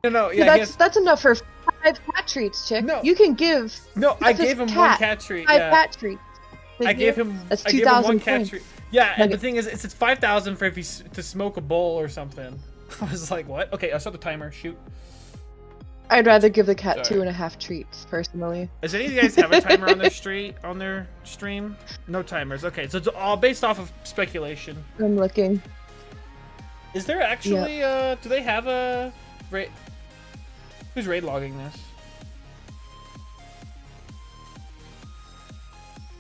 No, Yeah, yeah, that's enough for 5 cat treats, chick. No. You can give. No, I gave him one cat treat. 5 cat treats. I gave him. That's I gave him 1 2,000 cat points. treat. Yeah, and the thing is, it's 5,000 for if he's to smoke a bowl or something. I was like, what? Okay, I'll start the timer. Shoot. I'd rather give the cat 2.5 treats, personally. Does any of you guys have a timer on their stream? No timers. Okay, so it's all based off of speculation. I'm looking. Is there actually do they have a raid? Who's raid logging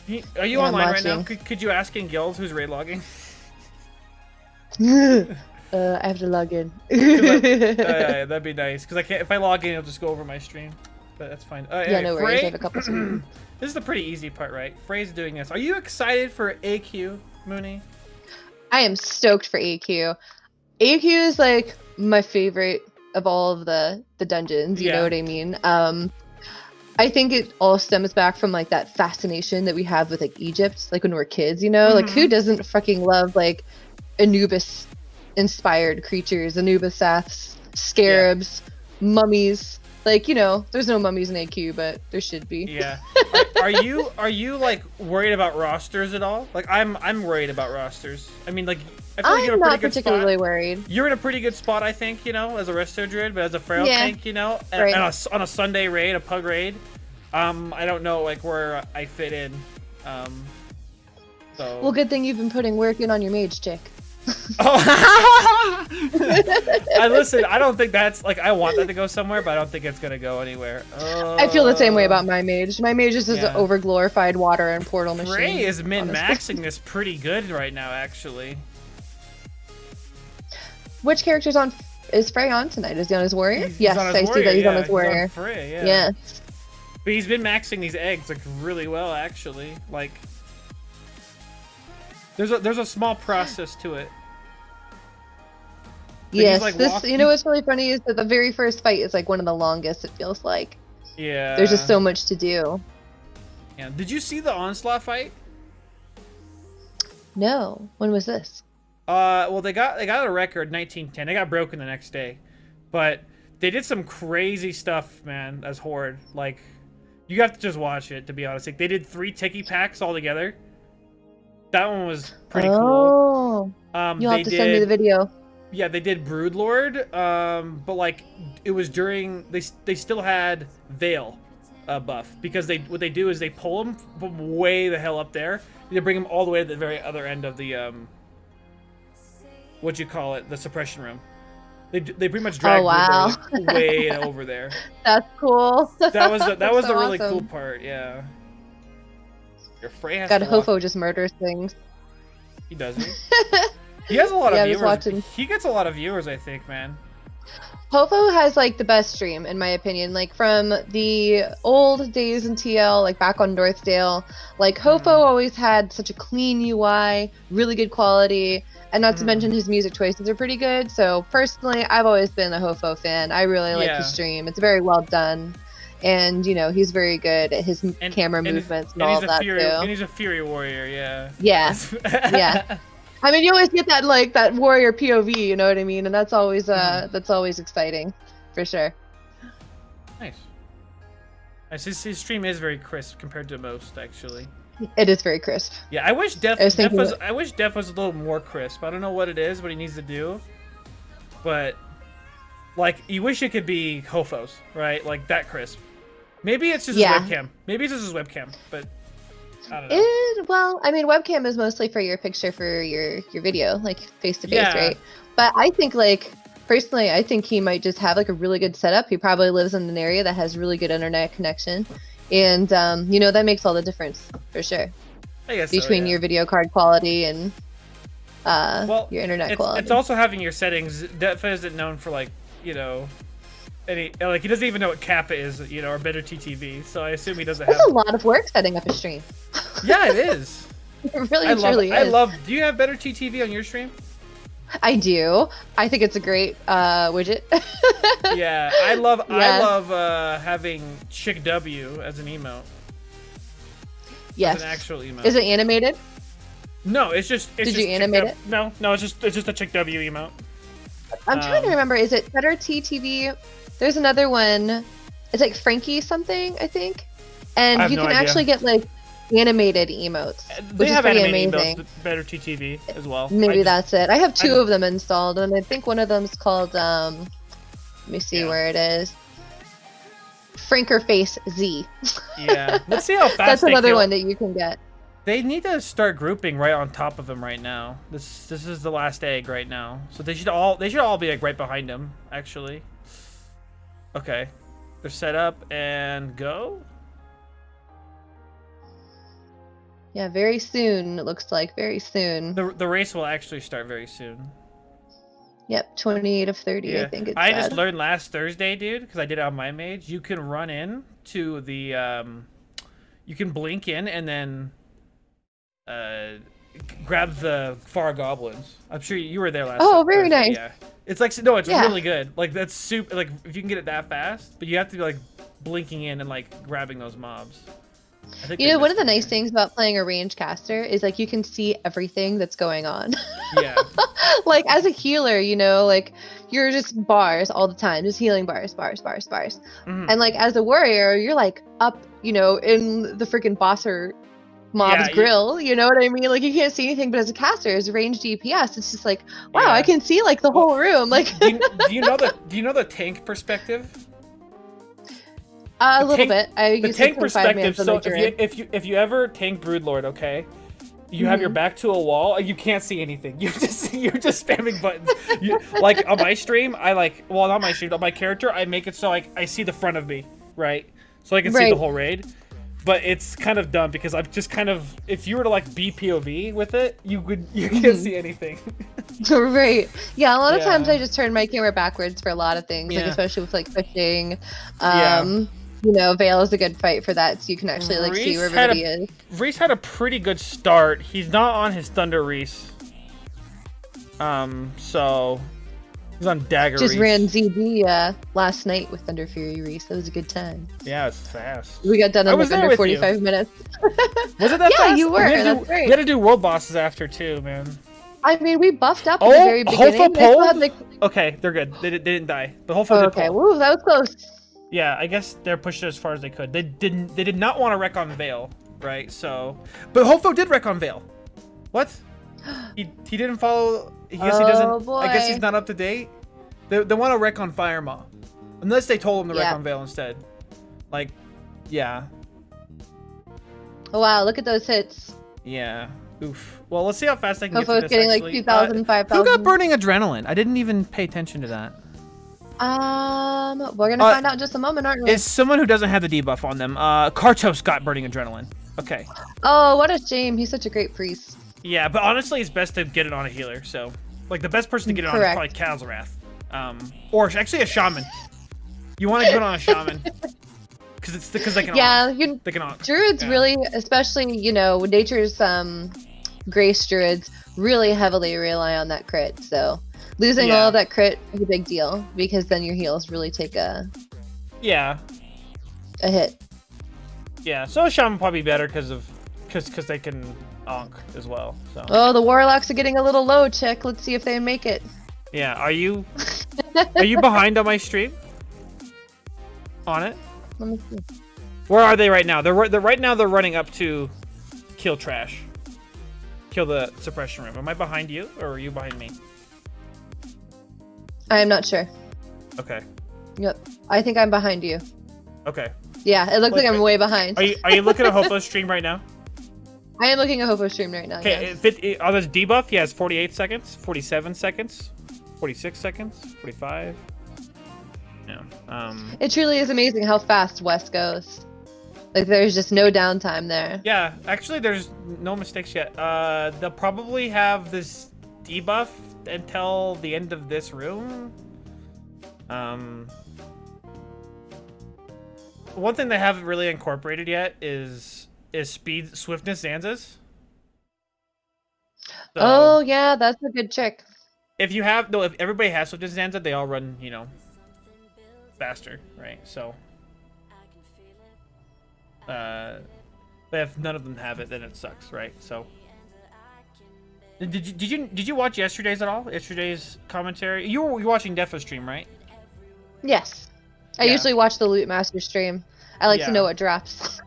this? Are you online right now? Could you ask in guilds who's raid logging? I have to log in. Yeah, that'd be nice. Because I can't. If I log in, it'll just go over my stream. But that's fine. Yeah, no worries. I have a couple screens. This is the pretty easy part, right? Frey's doing this. Are you excited for AQ, Mooney? I am stoked for AQ. AQ is like my favorite of all of the dungeons. You know what I mean? I think it all stems back from like that fascination that we have with like Egypt, like when we're kids. You know, like who doesn't fucking love like Anubis inspired creatures, Anubis saths, scarabs, mummies. Like, you know, there's no mummies in AQ, but there should be. Yeah. Are you like worried about rosters at all? Like I'm worried about rosters. I mean, like I feel like you're in a pretty good spot. I'm not particularly worried. You're in a pretty good spot, I think, you know, as a resto druid, but as a feral tank, you know, and on a Sunday raid, a pug raid, I don't know like where I fit in. So. Well, good thing you've been putting work in on your mage, chick. Oh. Listen, I don't think that's like I want that to go somewhere, but I don't think it's gonna go anywhere. I feel the same way about my mage. My mage is just an over glorified water and portal machine. Frey is min-maxing this pretty good right now, actually. Which character's on? Is Frey on tonight? Is he on his warrior? Yes, I see that he's on his warrior. He's on Frey, yeah. Yes. But he's been maxing these eggs like really well, actually. Like. There's a small process to it. But yes, like you know what's really funny is that the very first fight is like one of the longest, it feels like. Yeah. There's just so much to do. Yeah. Did you see the Onslaught fight? No. When was this? Well they got a record 1910. They got broken the next day. But they did some crazy stuff, man, as Horde. Like you have to just watch it, to be honest. Like they did 3 Tiki packs all together. That one was pretty cool. You'll have to send me the video. Yeah, they did Broodlord, but like it was during they still had Veil buff because what they do is they pull them from way the hell up there. They bring them all the way to the very other end of the what you call it, the suppression room. They pretty much drag Broodlord way over there. That's cool. That was the really cool part. Yeah. Your Frey has Hofo just murders things. He does. He has a lot of viewers. He gets a lot of viewers, I think, man. Hofo has like the best stream, in my opinion. Like from the old days in TL, like back on Northdale, like Hofo always had such a clean UI, really good quality, and not to mention his music choices are pretty good. So personally, I've always been a Hofo fan. I really like his stream. It's very well done. And, you know, he's very good at his camera movements and all that, too. And he's a Fury Warrior, yeah. Yeah, yeah. I mean, you always get that, like, that warrior POV, you know what I mean? And that's always exciting, for sure. Nice. His stream is very crisp compared to most, actually. It is very crisp. Yeah, I wish Def was a little more crisp. I don't know what it is, what he needs to do. But, like, you wish it could be Hofo's, right? Like, that crisp. Maybe it's just his webcam. Maybe it's just his webcam, but I don't know. Well, I mean, webcam is mostly for your picture for your video, like face-to-face, right? But I think, like, personally, I think he might just have, like, a really good setup. He probably lives in an area that has really good internet connection. And, you know, that makes all the difference, for sure. I guess between your video card quality and your internet quality. It's also having your settings. Def isn't known for, like, you know... he doesn't even know what Kappa is, you know, or better TTV, so I assume he doesn't have... It's a lot of work setting up a stream. Yeah, it is. It really, truly is. Do you have better TTV on your stream? I do. I think it's a great widget. Yeah, I love having Chick W as an emote. Yes. As an actual emote. Is it animated? No, it's just... Did you animate it? No, it's just a Chick W emote. I'm trying to remember, is it better TTV There's another one. It's like Frankie something, I think. I And have you no can idea. actually get like animated emotes, They which is have pretty animated amazing. emotes, better TTV as well. Maybe that's it. I have two I- of them installed, and I think one of them is called let me see Yeah. where it is. Frankerface Z. Yeah. Let's see how fast That's they another kill. one that you can get. They need to start grouping right on top of him right now. This is the last egg right now. So they should all be like right behind him, actually. Okay. They're set up and go. Yeah, very soon. It looks like very soon. The race will actually start very soon. Yep, 28 of 30. Yeah. I think it's. I just learned last Thursday, dude, because I did it on my mage. You can run in to the you can blink in and then grab the far goblins. I'm sure you were there last. Oh, very Thursday, nice. Yeah. It's like no, it's Yeah. really good. Like that's super. Like if you can get it that fast, but you have to be like blinking in and like grabbing those mobs. I think You they know, one missed of the it nice here. things about playing a range caster is like you can see everything that's going on. Yeah. Like as a healer, you know, like you're just bars all the time, just healing bars. Mhm. And like as a warrior, you're like up, you know, in the freaking boss or mob's Yeah, grill. You know what I mean? Like you can't see anything, but as a caster, as a ranged DPS, it's just like, wow, Yeah. I can see like the Well, whole room. Like do you know the tank perspective? a The little bit. I The used tank to play 5 man perspective. for So my druid. if you ever tank Broodlord, okay, you have your back to a wall. You can't see anything. You're just spamming buttons. Like on my stream, well, not my stream, on my character, I make it so I see the front of me, right, so I can see the Right. whole raid. But it's kind of dumb because I'm just kind of, if you were to like be POV with it, you can't see anything. Right. Yeah, a lot of times Yeah. I just turn my camera backwards for a lot of things, like Yeah. especially with like fishing. Yeah. You know, Veil is a good fight for that, so you can actually like see where everybody is. Reese had a pretty good start. He's not on his Thunder Reese. So he's on Dagger Just Reese. ran ZD last night with Thunder Fury Reese. That was a good time. Yeah, it's fast. We got done I in was like there under with you. 45 minutes. Was it that Yeah, fast? you were. We had, to That's do, great. we had to do world bosses after too, man. I mean, we buffed up at Oh, the very beginning. Hofa They still had pulled? the- Okay, they're good. They didn't die. But Hofa Oh, did okay, pull. woo, that was close. Yeah, I guess they're pushed as far as they could. They did not want to wreck on Veil, right? So, but Hofo did wreck on Veil. What? He didn't follow. I guess he doesn't. Oh, boy. I guess he's not up to date. They want to wreck on Firemaw, unless they told him to wreck Yeah. on Veil instead. Like, yeah, Oh, wow, look at those hits. yeah. Oof. Well, let's see how fast I can get Hofo's to this. getting like actually. 2,000, 5,000. Who got burning adrenaline? I didn't even pay attention to that. We're gonna find out in just a moment, aren't we? It's someone who doesn't have the debuff on them. Kartos got burning adrenaline. Okay. Oh, what a shame. He's such a great priest. Yeah, but honestly, it's best to get it on a healer. So, like, the best person to get it Correct. on is probably Kalzarath. Or actually a shaman. You want to get it on a shaman. Because they can Yeah, onk. They can onk. druids Yeah. really, especially, you know, nature's grace druids really heavily rely on that crit. So losing Yeah. all of that crit is a big deal because then your heals really take a Yeah. hit. Yeah. So a shaman probably better because they can onk as well. So Oh, the warlocks are getting a little low, chick. Let's see if they make it. yeah. Are you behind on my stream? On it? Let me see. Where are they right now? They're right now. They're running up to kill trash. Kill the suppression room. Am I behind you, or are you behind me? I am not sure. Okay. Yep. I think I'm behind you. Okay. Yeah, it looks like I'm Wait. way behind. Are you looking at Hofo's stream right now? I am looking at Hopo stream right now. Okay. Yes. On this debuff, he has 48 seconds, 47 seconds, 46 seconds, 45. Yeah. It truly is amazing how fast West goes. Like there's just no downtime there. Yeah. Actually, there's no mistakes yet. They'll probably have this debuff until the end of this room. One thing they haven't really incorporated yet is speed swiftness Zanzas. So, Oh yeah, that's a good trick. if everybody has swiftness Zanza, they all run, faster, right? So if none of them have it, then it sucks, right? So did you watch yesterday's at all? Yesterday's commentary? You were watching Defo stream, right? Yes. I usually watch the Loot Master stream. I like to know what drops.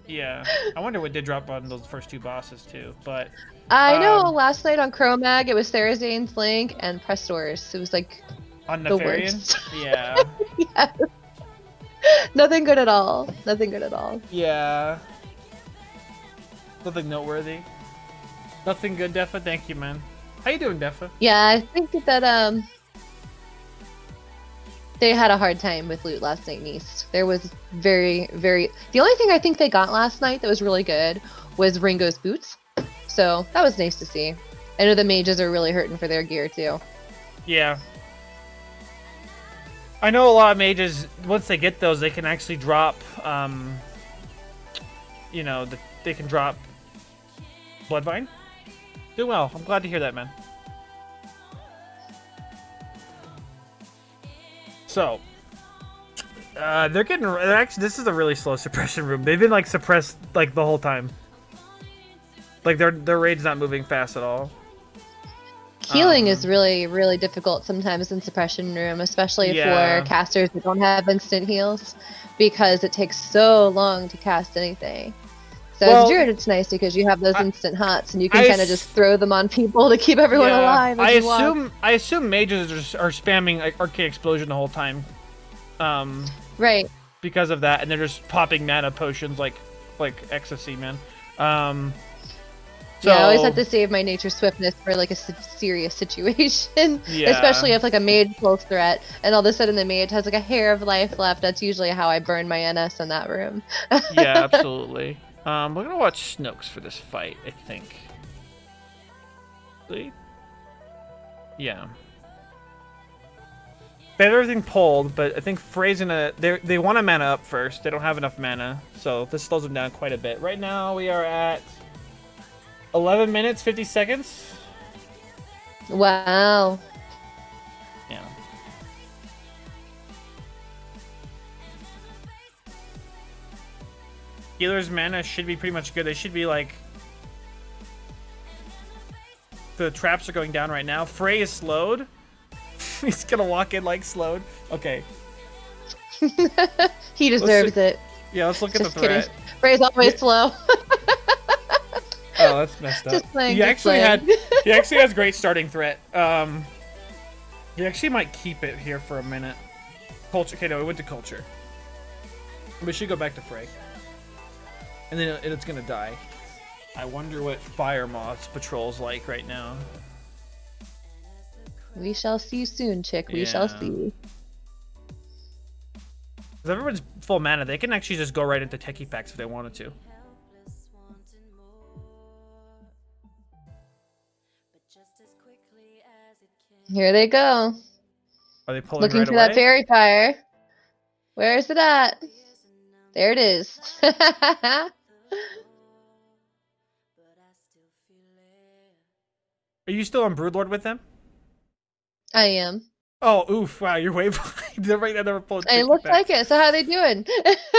Yeah. I wonder what did drop on those first 2 bosses too, but I know last night on Chromag it was Therazane's Link and Prestors. It was like on the Nefarian? worst. Yeah. Yes. Nothing good at all. Nothing good at all. Yeah. Nothing noteworthy. Nothing good, Defa. Thank you, man. How you doing, Defa? Yeah, I think that they had a hard time with loot last night in East. There was very, very... The only thing I think they got last night that was really good was Ringo's boots. So that was nice to see. I know the mages are really hurting for their gear too. Yeah. I know a lot of mages, once they get those, they can actually drop, you know, they can drop Bloodvine. Doing well. I'm glad to hear that, man. So, they're actually, this is a really slow suppression room. They've been, like, suppressed, like, the whole time. Like, their raid's not moving fast at all. Healing is really, really difficult sometimes in suppression room, especially for casters that don't have instant heals, because it takes so long to cast anything. So as Druid, it's nice because you have those instant hots, and you can kind of just throw them on people to keep everyone alive. I assume mages are spamming Arcade Explosion the whole time. Right. Because of that, and they're just popping mana potions like ecstasy, man. So, yeah, I always have to save my nature swiftness for like a serious situation. Yeah. Especially if like a mage pulls threat and all of a sudden the mage has like a hair of life left. That's usually how I burn my NS in that room. Yeah, absolutely. We're gonna watch Snooks for this fight, I think. See? Yeah. They have everything pulled, but I think Frey's gonna... They want a mana up first. They don't have enough mana, so this slows them down quite a bit. Right now, we are at 11 minutes, 50 seconds. Wow. Yeah. Healer's mana should be pretty much good. They should be like... The traps are going down right now. Frey is slowed. He's gonna walk in like slowed. Okay. He deserves it. Yeah, let's look at the threat. Kidding. Frey's always slow. Oh, that's messed up. Just playing, he actually has great starting threat. He actually might keep it here for a minute. Culture. Okay, no, we went to culture. We should go back to Frey. And then it's gonna die. I wonder what Fire Moth's patrol's like right now. We shall see soon, chick. We shall see. If everyone's full mana, they can actually just go right into techie packs if they wanted to. Here they go. Are they pulling Looking right for away? that fairy fire. Where is it at? There it is. Are you still on Broodlord with them? I am. Oh, oof! Wow, you're way behind. Never pulled. It looks like it. So how are they doing?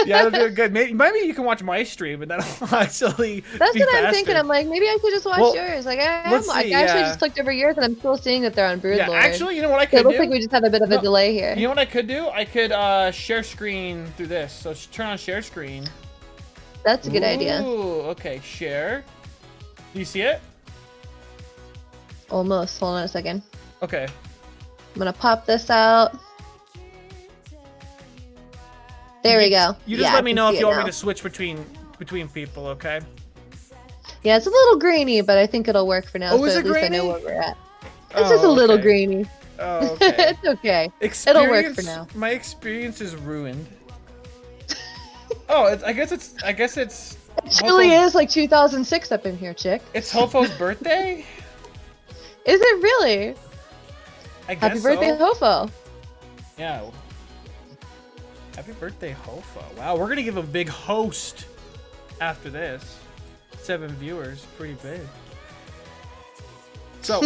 Yeah, they're doing good. Maybe you can watch my stream, and that'll actually. That's be what faster. I'm thinking. I'm like, maybe I should just watch yours. Like I actually just clicked over yours, and I'm still seeing that they're on Broodlord. Yeah, actually, you know what I could do? It looks like we just have a bit of a delay here. You know what I could do? I could share screen through this. So turn on share screen. That's a good idea. Ooh, okay, share. Do you see it? Almost. Hold on a second. Okay. I'm gonna pop this out. There we go. You just let me know if you want me to switch between people, okay? Yeah, it's a little grainy, but I think it'll work for now. Oh, so is it at least grainy? I know where we're at. It's just a little grainy. Oh, okay. It's okay. It'll work for now. My experience is ruined. Oh, I guess it's. It really is like 2006 up in here, chick. It's Hofo's birthday. Is it really? I guess Happy birthday, Hofo. Yeah. Happy birthday, Hofo. Wow, we're gonna give a big host after this. 7 viewers, pretty big. So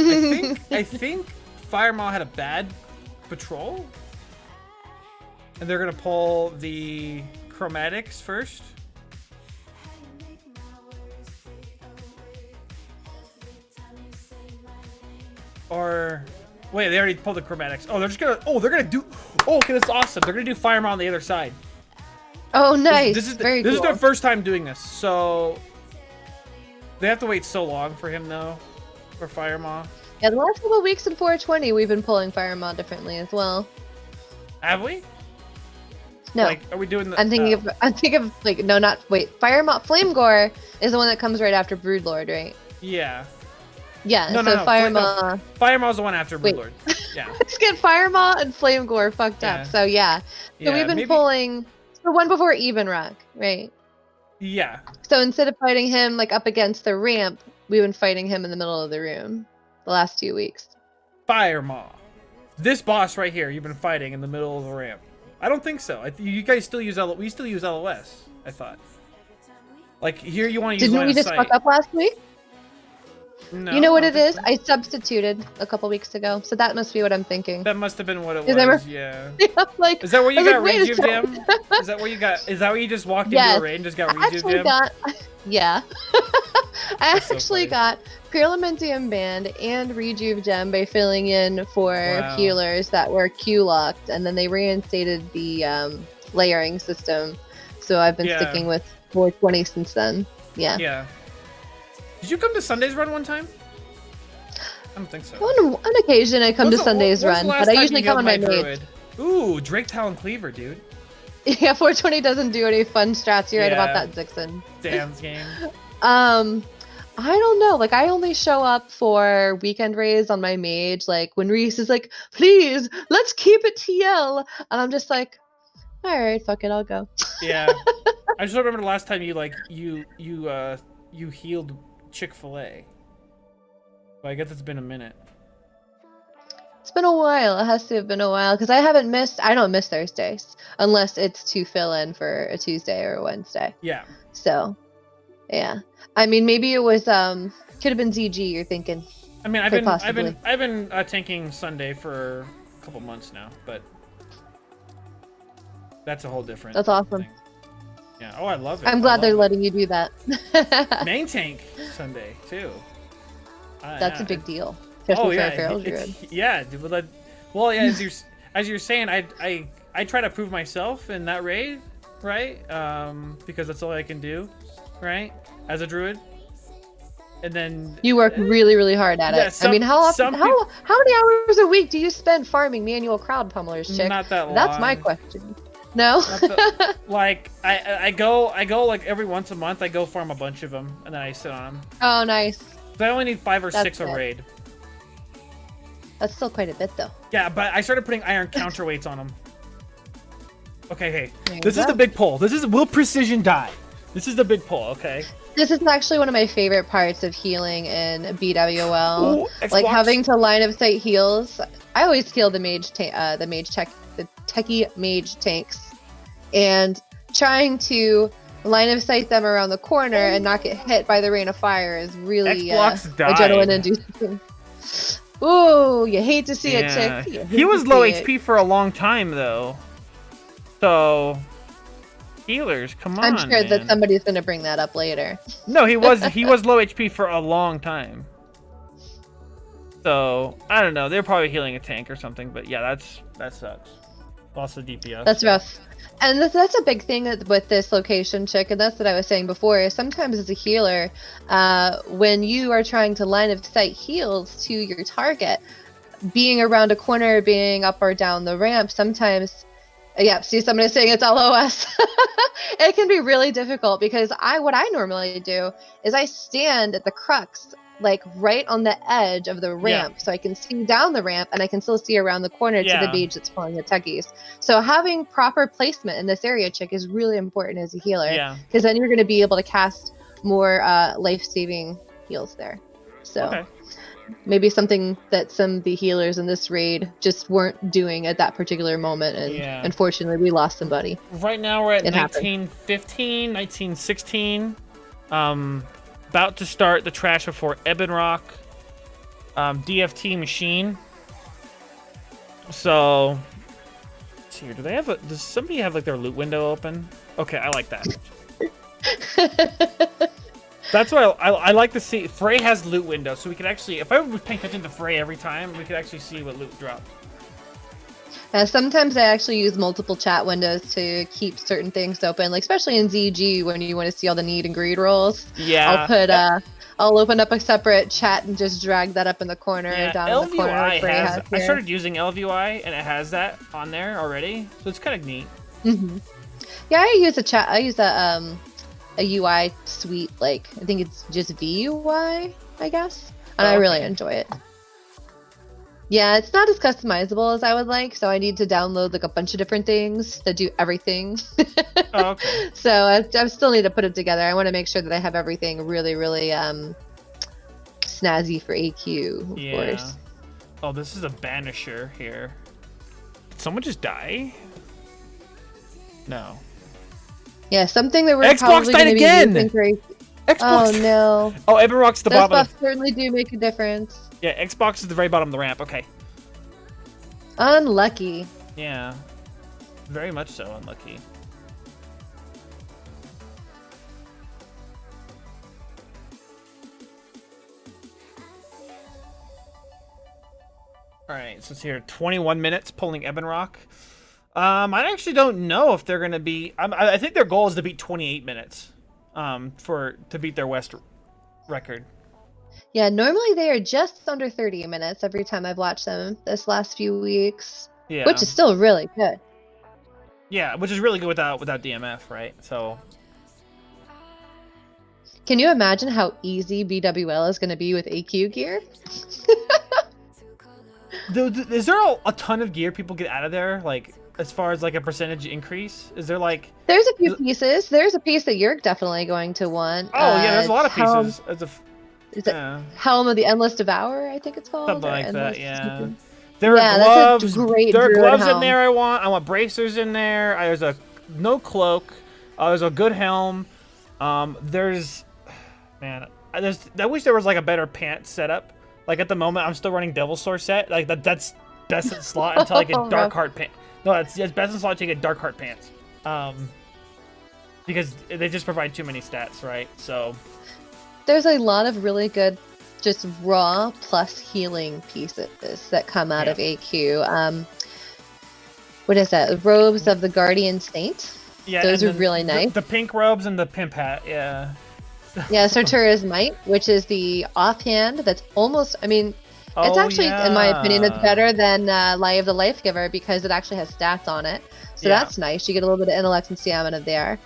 I think Firemaw had a bad patrol, and they're gonna pull the chromatics first. Or Wait, they already pulled the chromatics. Oh, they're just gonna. Oh, they're gonna do. Oh, okay, that's awesome. They're gonna do Fire Maw on the other side. Oh, nice. This is very cool. This is their first time doing this, so they have to wait so long for him though, for Fire Maw. Yeah, the last couple of weeks in 420, we've been pulling Fire Maw differently as well. Have we? No. Like, are we doing the? I'm thinking of like no, not wait. Fire Maw Flame Gore is the one that comes right after Broodlord, right? Yeah. Yeah. No, so no. Fire Maw. Fire Maw's the one after Wait. Broodlord. Yeah. Let's get Fire Maw and Flame Gore fucked up. So yeah. So we've been pulling the one before Even Rock, right? Yeah. So instead of fighting him like up against the ramp, we've been fighting him in the middle of the room the last 2 weeks. Fire Maw. This boss right here, you've been fighting in the middle of the ramp. I don't think so. You guys still use we still use LOS. I thought. Like here, you want to use. Didn't we just fuck up last week? No. You know what it is? I substituted a couple weeks ago, so that must be what I'm thinking. That must have been what it was. Yeah. Like, is that where you got like, Rejuve Jam? Is that where you got? Is that where you just walked into a raid and just got Rejuve Jam? Yeah. I actually got Pyrlamentium Band and Rejuve Gem by filling in for healers that were Q-locked, and then they reinstated the layering system. So I've been sticking with 420 since then. Yeah. Yeah. Did you come to Sunday's run one time? I don't think so. On occasion, I come to Sunday's run, but I usually come on my mage. Ooh, Drake Talon Cleaver, dude. Yeah, 420 doesn't do any fun strats. You're right about that, Zixon. Dan's game. I don't know. Like, I only show up for weekend raids on my mage. Like, when Reese is like, please, let's keep it TL. And I'm just like, all right, fuck it, I'll go. Yeah. I just remember the last time you healed Chick-fil-A. Well, I guess it's been a minute. It's been a while. It has to have been a while because I don't miss Thursdays unless it's to fill in for a Tuesday or a Wednesday. Yeah. So, yeah. I mean, maybe it was could have been ZG. You're thinking. I mean, I've been tanking Sunday for a couple months now, but that's a whole different. That's awesome. Thing. Yeah. Oh, I love it. I'm glad they're letting you do that. Main tank Sunday too. That's a big deal. Yeah, dude, well, yeah, as you're saying, I try to prove myself in that raid, right? Because that's all I can do, right? As a druid, and then you work really, really hard at it. I mean, how many hours a week do you spend farming manual crowd pummelers, chick? Not that long. That's my question. No. Like I go like every once a month. I go farm a bunch of them, and then I sit on them. Oh, nice. So I only need 5 or 6 a raid. That's still quite a bit, though. Yeah, but I started putting iron counterweights on them. Okay, hey, this is the big pull. Will precision die? This is the big pull. Okay. This is actually one of my favorite parts of healing in BWL. Ooh, like having to line of sight heals. I always heal the techie mage tanks, and trying to line of sight them around the corner and not get hit by the rain of fire is really adrenaline-inducing. Ooh, you hate to see it, chick. He was low HP for a long time, though. So, healers, come on. I'm sure that somebody's gonna bring that up later. No, he was low HP for a long time. So I don't know. They're probably healing a tank or something. But yeah, that sucks. Also DPS. That's rough. And that's a big thing with this location, chick, and that's what I was saying before, is sometimes as a healer, when you are trying to line of sight heals to your target, being around a corner, being up or down the ramp, sometimes, see somebody saying it's LOS. It can be really difficult because what I normally do is I stand at the crux, like right on the edge of the ramp, so I can see down the ramp and I can still see around the corner to the beach that's pulling the techies. So having proper placement in this area, chick, is really important as a healer, because then you're going to be able to cast more life-saving heals there. So maybe something that some of the healers in this raid just weren't doing at that particular moment, and unfortunately we lost somebody. Right now we're at 1915, 1916. About to start the trash before Ebon Rock, DFT machine. So, let's see here. Does somebody have like their loot window open? Okay, I like that. That's what I like to see. Frey has loot windows, so we could actually, if I was paying attention to Frey every time, we could actually see what loot dropped. Sometimes I actually use multiple chat windows to keep certain things open, like especially in ZG when you want to see all the need and greed rolls. Yeah. I'll open up a separate chat and just drag that up in the corner, down in the corner. LVUI has. I started using LVUI and it has that on there already, so it's kind of neat. Yeah, I use a chat. I use a UI suite, like I think it's just VUI, I guess, and I really enjoy it. Yeah, it's not as customizable as I would like, so I need to download like a bunch of different things that do everything. Okay. So I still need to put it together. I want to make sure that I have everything really, really snazzy for AQ, of course. Oh, this is a banisher here. Did someone just die? No. Yeah, something that we're Xbox probably died going to be again! using for Xbox. Oh no. Oh, Everrock's the Those bottom. buffs certainly do make a difference. Yeah, Xbox is the very bottom of the ramp. Okay. Unlucky. Yeah. Very much so unlucky. Alright, so it's here 21 minutes pulling Ebonrock. I actually don't know if they're going to be... I think their goal is to beat 28 minutes to beat their West record. Yeah, normally they are just under 30 minutes every time I've watched them this last few weeks. Yeah. Which is still really good. Yeah, which is really good without DMF, right? So... Can you imagine how easy BWL is going to be with AQ gear? Is there a ton of gear people get out of there? Like, as far as like a percentage increase? Is there like... There's a few pieces. There's a piece that you're definitely going to want. Oh, yeah, there's a lot of pieces. Is it Helm of the Endless Devourer, I think it's called? Something like that, yeah. There are gloves. There are gloves helm in there I want bracers in there. There's a no cloak. There's a good helm. There's... Man, I wish there was like a better pants setup. Like at the moment, I'm still running Devil Sword set. Like that's best in slot until I get Dark Heart pants. No, it's best in slot until you get Dark Heart pants. Because they just provide too many stats, right? So there's a lot of really good, just raw plus healing pieces that come out of AQ. What is that? Robes of the Guardian Saint. Yeah, those are really nice. The pink robes and the pimp hat. Yeah. Yeah, Sartura's Might, which is the offhand that's almost, I mean, it's actually, in my opinion, it's better than Lie of the Life Giver because it actually has stats on it. So that's nice. You get a little bit of intellect and stamina there.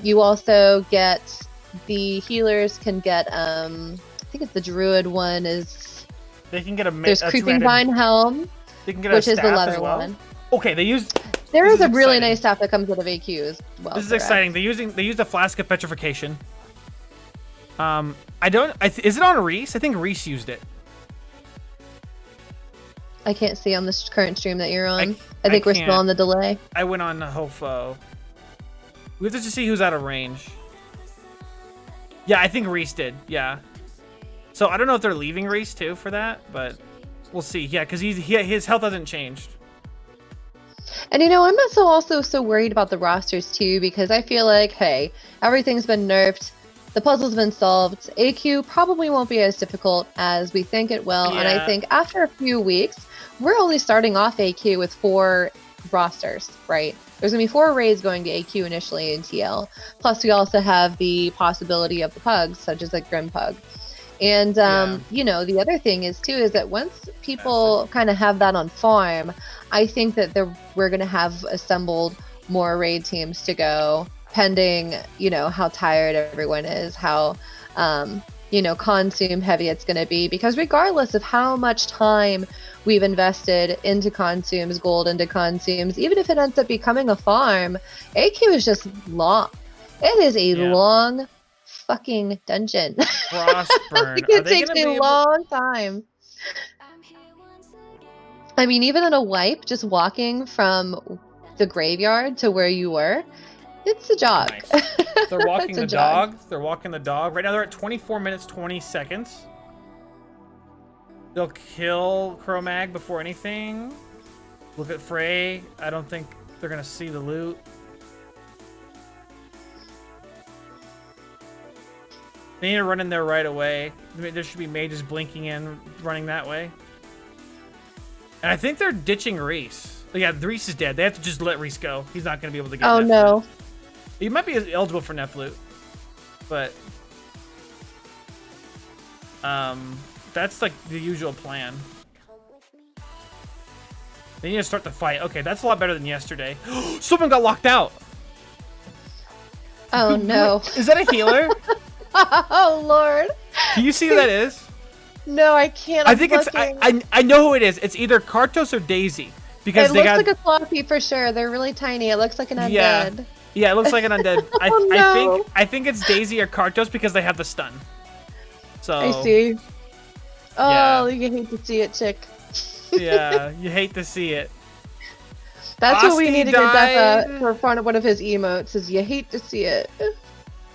You also get, the healers can get, I think it's the Druid one is... They can get a... There's Creeping Vine Helm, they can get which is the leather one. Okay, they use... There is a really nice staff that comes out of AQ as well. This is exciting. They use the Flask of Petrification. Is it on Reese? I think Reese used it. I can't see on this current stream that you're on. I think we're still on the delay. I went on Hofo. We have to just see who's out of range. Yeah, I think Reese did. Yeah. So I don't know if they're leaving Reese too for that, but we'll see. Yeah, because his health hasn't changed. And you know, I'm also so worried about the rosters too, because I feel like, hey, everything's been nerfed. The puzzle's been solved. AQ probably won't be as difficult as we think it will. Yeah. And I think after a few weeks, we're only starting off AQ with 4 rosters, right? There's going to be 4 raids going to AQ initially in TL. Plus, we also have the possibility of the pugs, such as like Grim Pug. And, you know, the other thing is, too, is that once people kind of have that on farm, I think that we're going to have assembled more raid teams to go, pending, you know, how tired everyone is, how, you know, consume heavy it's going to be. Because regardless of how much time we've invested into consumes, gold into consumes, even if it ends up becoming a farm, AQ is just long. It is a long fucking dungeon. Frostburn. It takes a long time. I mean, even in a wipe, just walking from the graveyard to where you were, it's a jog. Nice. They're walking the dog. They're walking the dog. Right now they're at 24 minutes, 20 seconds. They'll kill Cro-Mag before anything. Look at Frey. I don't think they're going to see the loot. They need to run in there right away. There should be mages blinking in, running that way. And I think they're ditching Reese. Oh, yeah, Reese is dead. They have to just let Reese go. He's not going to be able to get Oh, Nef no. Loot. He might be eligible for Nef Loot. But... that's like the usual plan. They need to start the fight. Okay, that's a lot better than yesterday. Someone got locked out. Oh, no. Is that a healer? Oh, Lord. Do you see who that is? No, I can't. I think it's... I know who it is. It's either Kartos or Daisy. Because it looks like a Cloppy for sure. They're really tiny. It looks like an undead. Yeah, it looks like an undead. Oh, no. I think it's Daisy or Kartos because they have the stun. So I see. Oh, yeah. you hate to see it, chick. Yeah, you hate to see it. That's what we need to get died. Defa for front of one of his emotes, is you hate to see it.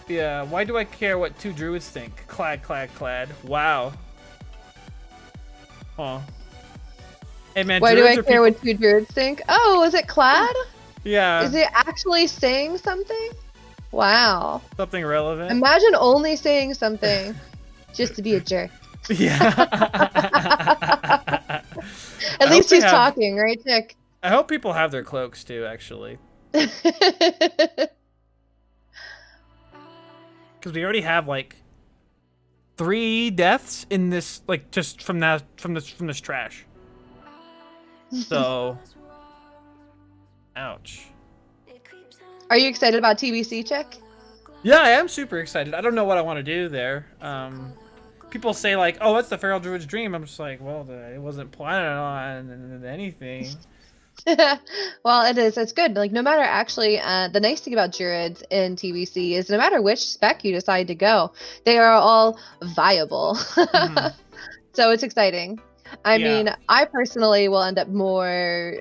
Yeah, why do I care what two druids think? Clad, clad, clad. Wow. Huh. Hey man, Why do I druids care what two druids think? Oh, is it Clad? Yeah. Is it actually saying something? Wow. Something relevant? Imagine only saying something just to be a jerk. Yeah. At least he's talking, right, Chick? I hope people have their cloaks too, actually. Because we already have like 3 deaths in this, like just from this trash. So, ouch. Are you excited about TBC, Chick? Yeah, I am super excited. I don't know what I want to do there. People say like, "Oh, that's the Feral Druid's dream." I'm just like, well, it wasn't planning on anything. Well, it is. It's good. Like, no matter actually, the nice thing about Druids in TBC is no matter which spec you decide to go, they are all viable. Mm-hmm. So it's exciting. I mean, I personally will end up more,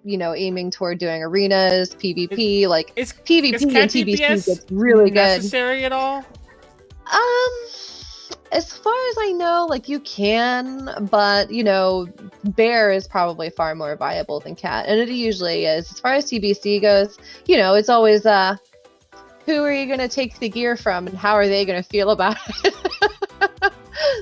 aiming toward doing arenas, PvP. It's PvP and TBC gets really necessary at all? As far as I know, like, you can, but, bear is probably far more viable than cat, and it usually is. As far as TBC goes, it's always, who are you going to take the gear from, and how are they going to feel about it?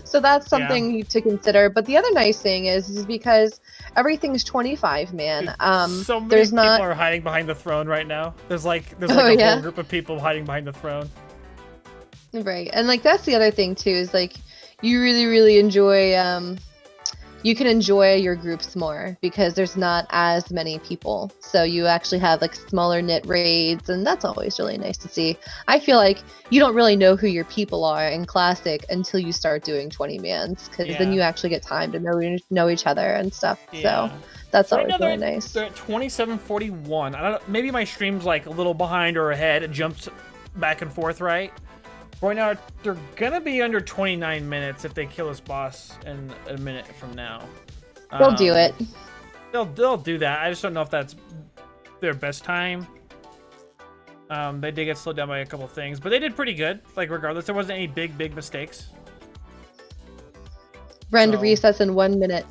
So that's something to consider. But the other nice thing is because everything's 25 man. So many people are hiding behind the throne right now. There's a whole group of people hiding behind the throne. Right, and like that's the other thing too, is like you really enjoy you can enjoy your groups more because there's not as many people, so you actually have like smaller knit raids, and that's always really nice to see. I feel like you don't really know who your people are in Classic until you start doing 20 mans, because then you actually get time to know each other and stuff. So that's always really nice. They're at 27:41. I don't know, maybe my stream's like a little behind or ahead. It jumps back and forth, right? Right now, they're gonna be under 29 minutes if they kill this boss in a minute from now. They'll do it. They'll do that. I just don't know if that's their best time. They did get slowed down by a couple things, but they did pretty good. Like, regardless, there wasn't any big mistakes. Rend recess in 1 minute.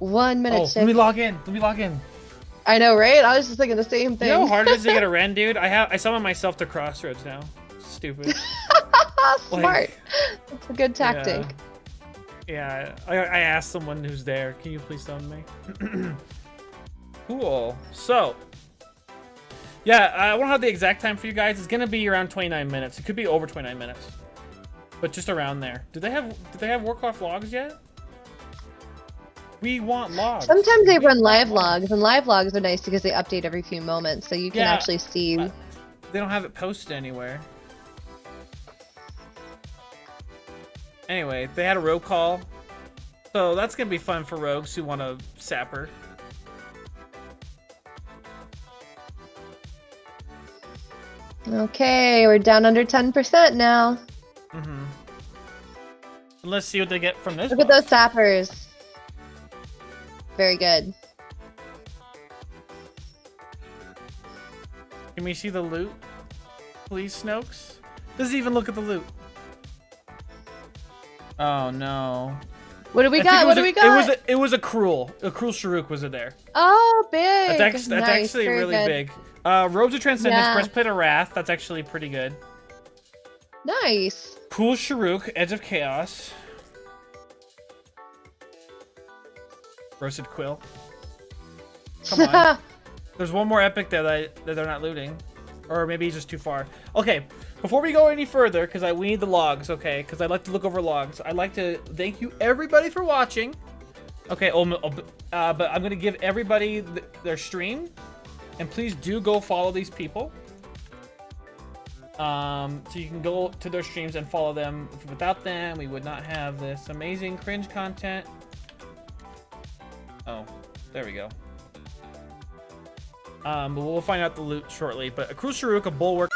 1 minute. Oh, let me log in. I know, right? I was just thinking the same thing. You know how hard it is to get a Ren, dude? I summon myself to Crossroads now. Stupid. Smart. That's a good tactic. Yeah. I asked someone who's there, can you please summon me? Cool. So, yeah, I won't have the exact time for you guys. It's gonna be around 29 minutes. It could be over 29 minutes, but just around there. Did they have Warcraft logs yet? We want logs. Sometimes they run live logs, and live logs are nice because they update every few moments, so you can actually see. They don't have it posted anywhere. Anyway, they had a rogue call, so that's gonna be fun for rogues who want to sapper. Okay, we're down under 10% now. Mm-hmm. And let's see what they get from this. Look at those sappers. Very good. Can we see the loot, please, Snokes? Doesn't even look at the loot. Oh no. What do we got? It was a cruel Sharuk was it there? Oh, big. That's actually really big. Robes of Transcendence, Breastplate of Wrath. That's actually pretty good. Nice. Cool Sharuk, Edge of Chaos. Roasted Quill. Come on. There's one more epic that they're not looting. Or maybe he's just too far. Okay, before we go any further, because we need the logs, okay? Because I like to look over logs. I'd like to thank you everybody for watching. Okay, but I'm going to give everybody their stream. And please do go follow these people. So you can go to their streams and follow them. Without them, we would not have this amazing cringe content. Oh, there we go. But we'll find out the loot shortly. But a Cruise Sharuk, a Bulwark.